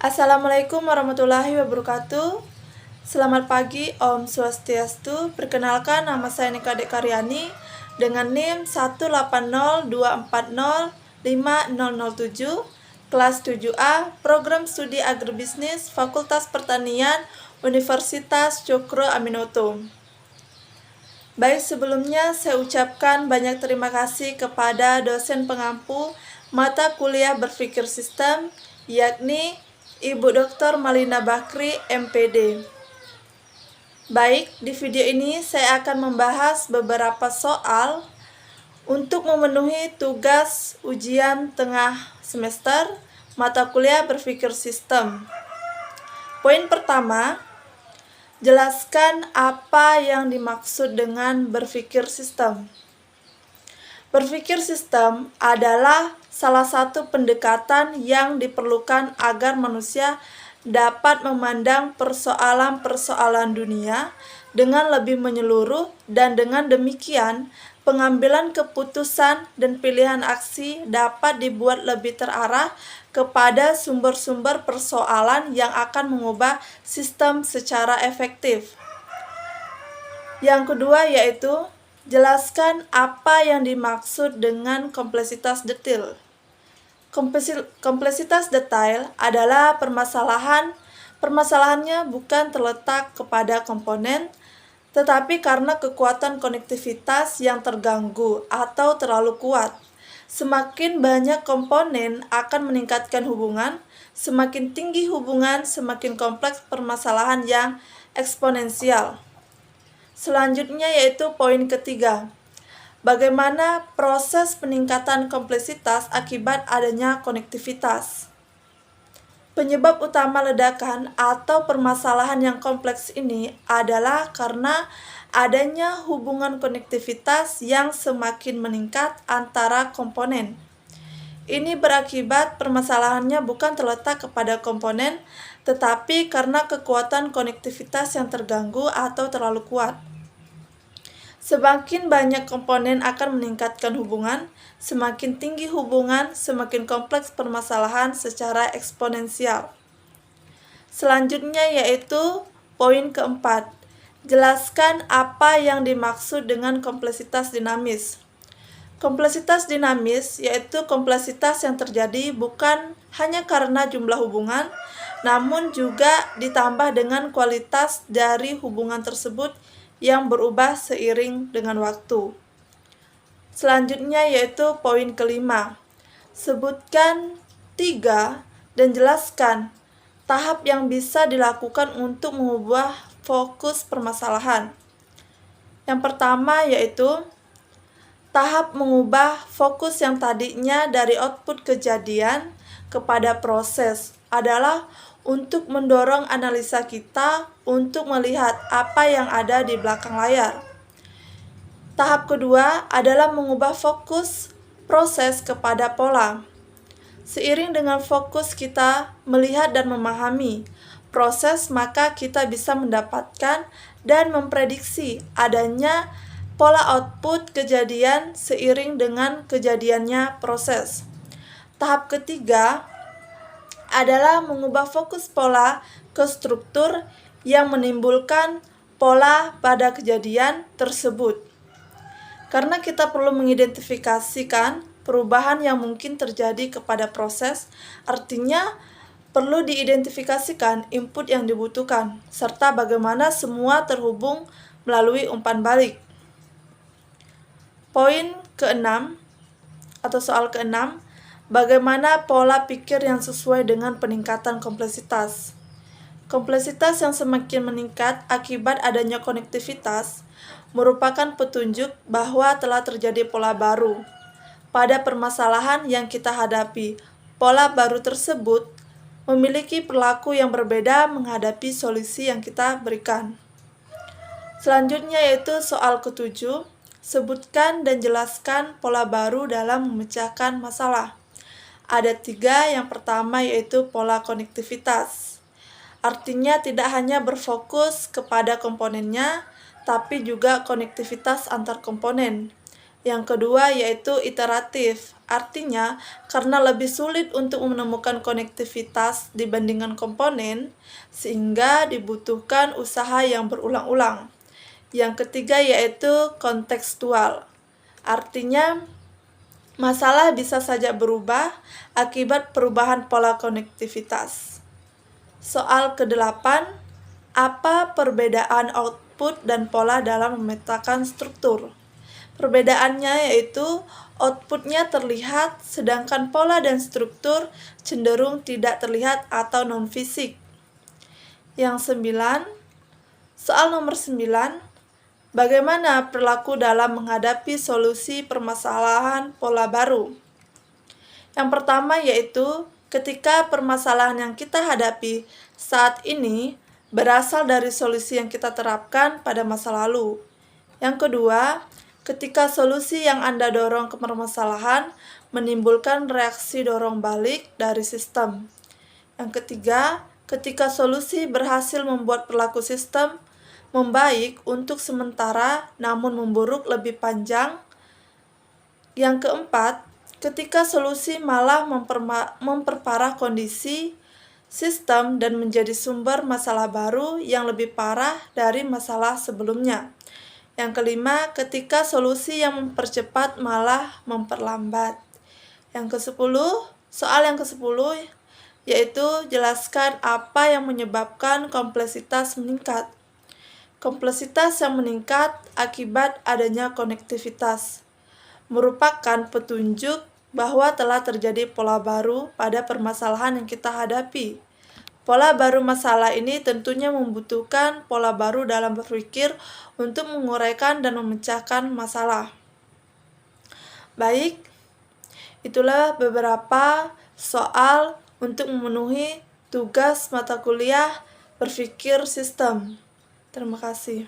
Assalamualaikum warahmatullahi wabarakatuh. Selamat pagi, Om Swastiastu. Perkenalkan, nama saya Nika Dek Karyani dengan NIM 18024050007, kelas 7A, Program Studi Agribisnis, Fakultas Pertanian, Universitas Cokro Aminoto. Baik, sebelumnya saya ucapkan banyak terima kasih kepada dosen pengampu mata kuliah berpikir sistem, yakni Ibu Dr. Malina Bakri, MPD. Baik, di video ini saya akan membahas beberapa soal untuk memenuhi tugas ujian tengah semester mata kuliah berpikir sistem. Poin pertama, jelaskan apa yang dimaksud dengan berpikir sistem. Berpikir sistem adalah salah satu pendekatan yang diperlukan agar manusia dapat memandang persoalan-persoalan dunia dengan lebih menyeluruh, dan dengan demikian pengambilan keputusan dan pilihan aksi dapat dibuat lebih terarah kepada sumber-sumber persoalan yang akan mengubah sistem secara efektif. Yang kedua yaitu jelaskan apa yang dimaksud dengan kompleksitas detail. Kompleksitas detail adalah permasalahannya bukan terletak kepada komponen, tetapi karena kekuatan konektivitas yang terganggu atau terlalu kuat. Semakin banyak komponen akan meningkatkan hubungan, semakin tinggi hubungan, semakin kompleks permasalahan yang eksponensial. Selanjutnya yaitu poin ketiga. Bagaimana proses peningkatan kompleksitas akibat adanya konektivitas? Penyebab utama ledakan atau permasalahan yang kompleks ini adalah karena adanya hubungan konektivitas yang semakin meningkat antara komponen. Ini berakibat permasalahannya bukan terletak kepada komponen, tetapi karena kekuatan konektivitas yang terganggu atau terlalu kuat. Semakin banyak komponen akan meningkatkan hubungan, semakin tinggi hubungan, semakin kompleks permasalahan secara eksponensial. Selanjutnya yaitu poin keempat. Jelaskan apa yang dimaksud dengan kompleksitas dinamis. Kompleksitas dinamis yaitu kompleksitas yang terjadi bukan hanya karena jumlah hubungan, namun juga ditambah dengan kualitas dari hubungan tersebut yang berubah seiring dengan waktu. Selanjutnya yaitu poin kelima. Sebutkan 3 dan jelaskan tahap yang bisa dilakukan untuk mengubah fokus permasalahan. Yang pertama yaitu tahap mengubah fokus yang tadinya dari output kejadian kepada proses adalah untuk mendorong analisa kita untuk melihat apa yang ada di belakang layar. Tahap kedua adalah mengubah fokus proses kepada pola. Seiring dengan fokus kita melihat dan memahami proses, maka kita bisa mendapatkan dan memprediksi adanya pola output kejadian seiring dengan kejadiannya proses. Tahap ketiga adalah mengubah fokus pola ke struktur yang menimbulkan pola pada kejadian tersebut. Karena kita perlu mengidentifikasikan perubahan yang mungkin terjadi kepada proses, artinya perlu diidentifikasikan input yang dibutuhkan, serta bagaimana semua terhubung melalui umpan balik. Poin keenam atau soal keenam, bagaimana pola pikir yang sesuai dengan peningkatan kompleksitas? Kompleksitas yang semakin meningkat akibat adanya konektivitas merupakan petunjuk bahwa telah terjadi pola baru pada permasalahan yang kita hadapi. Pola baru tersebut memiliki perilaku yang berbeda menghadapi solusi yang kita berikan. Selanjutnya yaitu soal ketujuh. Sebutkan dan jelaskan pola baru dalam memecahkan masalah. Ada 3, yang pertama yaitu pola konektivitas. Artinya tidak hanya berfokus kepada komponennya, tapi juga konektivitas antar komponen. Yang kedua yaitu iteratif, artinya karena lebih sulit untuk menemukan konektivitas dibandingkan komponen, sehingga dibutuhkan usaha yang berulang-ulang. Yang ketiga yaitu kontekstual, artinya masalah bisa saja berubah akibat perubahan pola konektivitas. Soal ke-8, apa perbedaan output dan pola dalam memetakan struktur? Perbedaannya yaitu outputnya terlihat, sedangkan pola dan struktur cenderung tidak terlihat atau non-fisik. Yang 9, soal nomor 9, bagaimana perilaku dalam menghadapi solusi permasalahan pola baru? Yang pertama yaitu ketika permasalahan yang kita hadapi saat ini berasal dari solusi yang kita terapkan pada masa lalu. Yang kedua, ketika solusi yang Anda dorong ke permasalahan menimbulkan reaksi dorong balik dari sistem. Yang ketiga, ketika solusi berhasil membuat perilaku sistem membaik untuk sementara namun memburuk lebih panjang. Yang keempat, ketika solusi malah memperparah kondisi sistem dan menjadi sumber masalah baru yang lebih parah dari masalah sebelumnya. Yang kelima, ketika solusi yang mempercepat malah memperlambat. Yang ke-10, soal yang ke-10 yaitu jelaskan apa yang menyebabkan kompleksitas meningkat. Kompleksitas yang meningkat akibat adanya konektivitas merupakan petunjuk bahwa telah terjadi pola baru pada permasalahan yang kita hadapi. Pola baru masalah ini tentunya membutuhkan pola baru dalam berpikir untuk menguraikan dan memecahkan masalah. Baik, itulah beberapa soal untuk memenuhi tugas mata kuliah berpikir sistem. Terima kasih.